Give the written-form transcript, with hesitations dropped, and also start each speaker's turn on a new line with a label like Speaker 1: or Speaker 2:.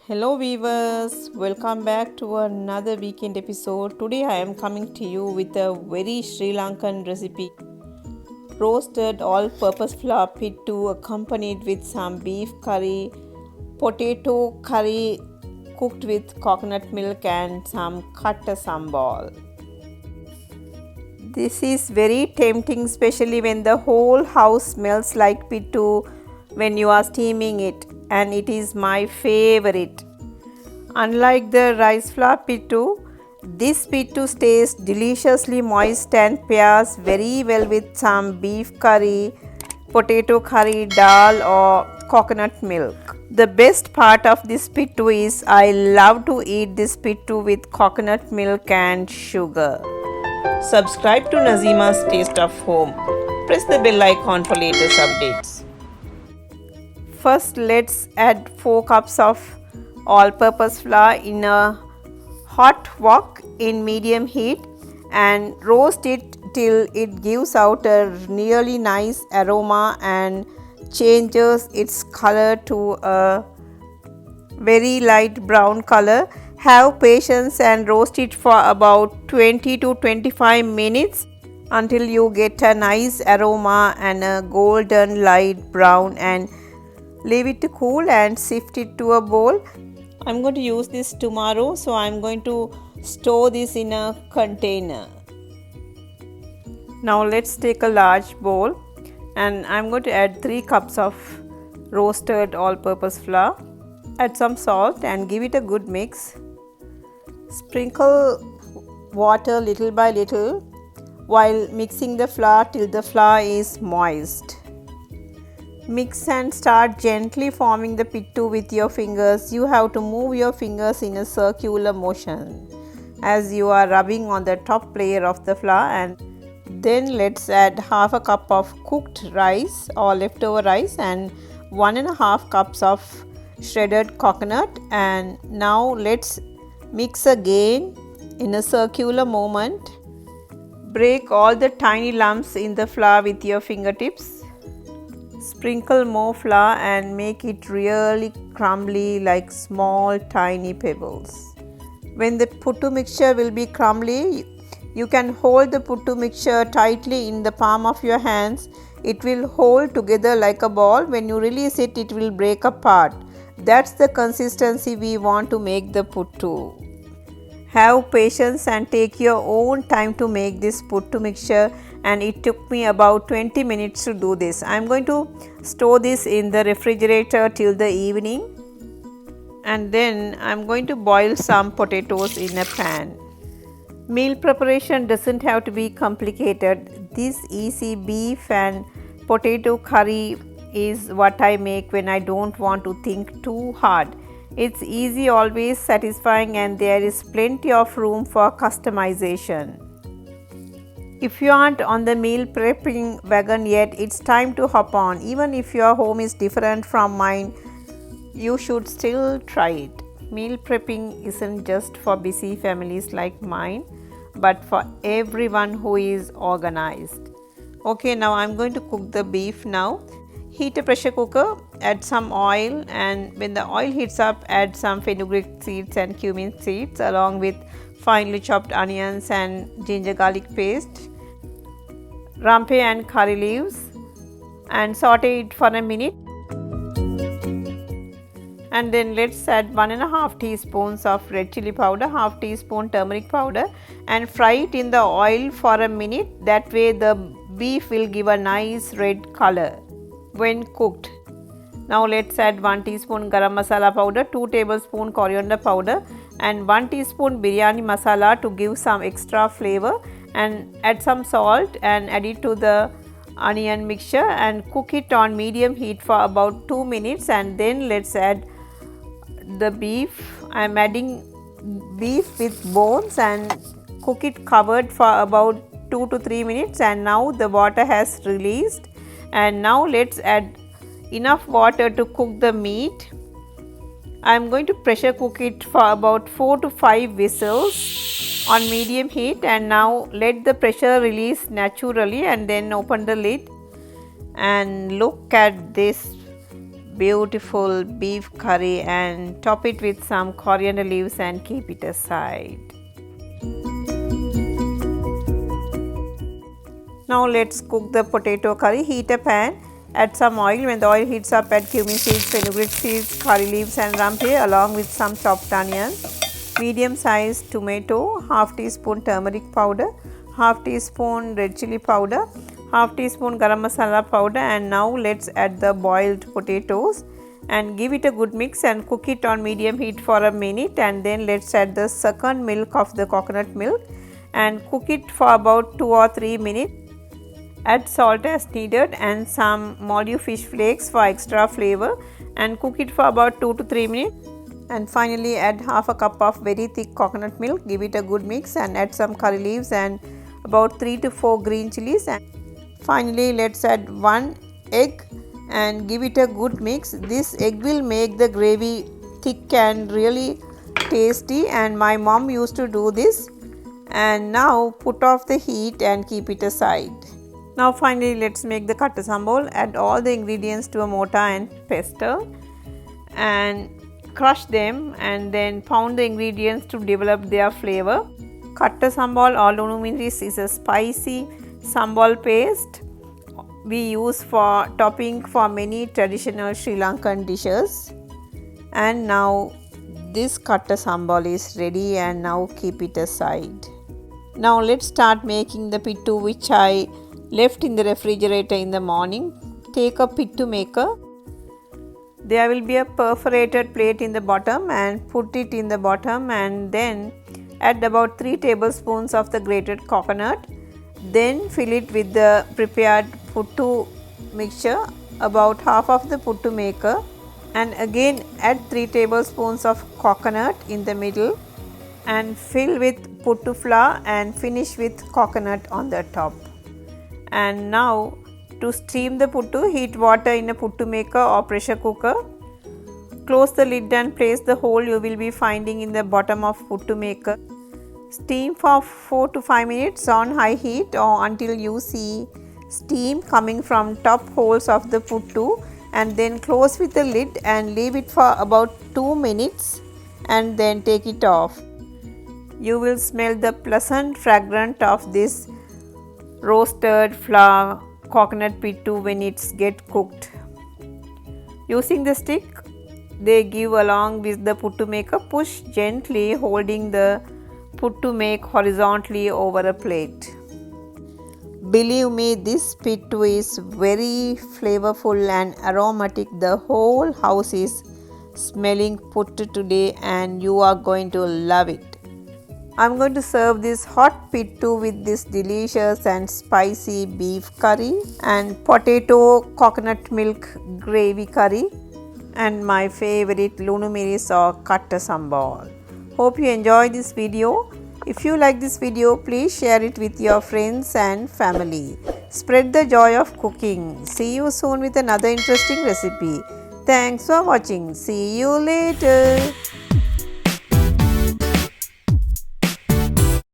Speaker 1: Hello viewers, welcome back to another weekend episode. Today I am coming to you with a very Sri Lankan recipe. Roasted all-purpose flour pittu accompanied with some beef curry, potato curry cooked with coconut milk and some katta sambal. This is very tempting, especially when the whole house smells like pittu when you are steaming it, and it is my favorite. Unlike the rice flour pittu, this pittu stays deliciously moist and pairs very well with some beef curry, potato curry, dal or coconut milk. The best part of this pittu is I love to eat this pittu with coconut milk and sugar. Subscribe to Nazeema's Taste of Home. Press the bell icon for latest updates. First, let's add 4 cups of all-purpose flour in a hot wok in medium heat and roast it till it gives out a really nice aroma and changes its color to a very light brown color. Have patience and roast it for about 20 to 25 minutes until you get a nice aroma and a golden light brown, and leave it to cool and sift it to a bowl. I'm going to use this tomorrow, so I'm going to store this in a container. Now let's take a large bowl and I'm going to add 3 cups of roasted all-purpose flour. Add some salt and give it a good mix. Sprinkle water little by little while mixing the flour till the flour is moist. Mix and start gently forming the pittu with your fingers. You have to move your fingers in a circular motion as you are rubbing on the top layer of the flour. And then let's add half a cup of cooked rice or leftover rice and 1.5 cups of shredded coconut. And now let's mix again in a circular movement. Break all the tiny lumps in the flour with your fingertips. Sprinkle more flour and make it really crumbly like small tiny pebbles. When the puttu mixture will be crumbly, you can hold the puttu mixture tightly in the palm of your hands. It will hold together like a ball. When you release it, it will break apart. That's the consistency we want to make the puttu. Have patience and take your own time to make this puttu mixture, and it took me about 20 minutes to do this. I'm going to store this in the refrigerator till the evening, and then I'm going to boil some potatoes in a pan. Meal preparation doesn't have to be complicated. This easy beef and potato curry is what I make when I don't want to think too hard. It's easy, always satisfying, and there is plenty of room for customization. If you aren't on the meal prepping wagon yet, it's time to hop on. Even if your home is different from mine, you should still try it. Meal prepping isn't just for busy families like mine, but for everyone who is organized. Okay, now I'm going to cook the beef now. Heat a pressure cooker, add some oil, and when the oil heats up, add some fenugreek seeds and cumin seeds along with finely chopped onions and ginger garlic paste, rampe and curry leaves, and saute it for a minute. And then let's add 1.5 teaspoons of red chili powder, half teaspoon turmeric powder, and fry it in the oil for a minute. That way the beef will give a nice red color when cooked. Now let's add 1 teaspoon garam masala powder, 2 tablespoon coriander powder, and 1 teaspoon biryani masala to give some extra flavor, and add some salt and add it to the onion mixture and cook it on medium heat for about 2 minutes. And then let's add the beef. I am adding beef with bones and cook it covered for about 2 to 3 minutes, and now the water has released. And now let's add enough water to cook the meat. I am going to pressure cook it for about 4 to 5 whistles on medium heat, and now let the pressure release naturally and then open the lid and look at this beautiful beef curry and top it with some coriander leaves and keep it aside. Now let's cook the potato curry. Heat a pan, add some oil. When the oil heats up, add cumin seeds, fenugreek seeds, curry leaves and rampe along with some chopped onion, medium sized tomato, half teaspoon turmeric powder, half teaspoon red chili powder, half teaspoon garam masala powder, and now let's add the boiled potatoes and give it a good mix and cook it on medium heat for a minute, and then let's add the second milk of the coconut milk and cook it for about 2 or 3 minutes. Add salt as needed and some Molyu fish flakes for extra flavor and cook it for about 2 to 3 minutes. And finally add half a cup of very thick coconut milk, give it a good mix and add some curry leaves and about 3 to 4 green chilies. And finally let's add 1 egg and give it a good mix. This egg will make the gravy thick and really tasty, and my mom used to do this. And now put off the heat and keep it aside. Now finally let's make the katta sambal. Add all the ingredients to a mortar and pestle and crush them and then pound the ingredients to develop their flavor. Katta sambal or lunumiris is a spicy sambal paste we use for topping for many traditional Sri Lankan dishes. And now this katta sambal is ready, and now keep it aside. Now let's start making the pittu, which I left in the refrigerator in the morning. Take a pittu maker. There will be a perforated plate in the bottom and put it in the bottom, and then add about 3 tablespoons of the grated coconut. Then fill it with the prepared puttu mixture, about half of the puttu maker, and again add 3 tablespoons of coconut in the middle and fill with puttu flour and finish with coconut on the top. And now to steam the puttu, heat water in a puttu maker or pressure cooker. Close the lid and place the hole you will be finding in the bottom of puttu maker. Steam for 4 to 5 minutes on high heat or until you see steam coming from top holes of the puttu, and then close with the lid and leave it for about 2 minutes and then take it off. You will smell the pleasant fragrance of this roasted flour coconut pittu when it's get cooked. Using the stick they give along with the puttu maker, push gently holding the puttu make horizontally over a plate. Believe me, this pittu is very flavorful and aromatic. The whole house is smelling puttu today and you are going to love it. I'm going to serve this hot pittu with this delicious and spicy beef curry and potato coconut milk gravy curry and my favorite lunumiris or katta sambal. Hope you enjoy this video. If you like this video, please share it with your friends and family. Spread the joy of cooking. See you soon with another interesting recipe. Thanks for watching. See you later.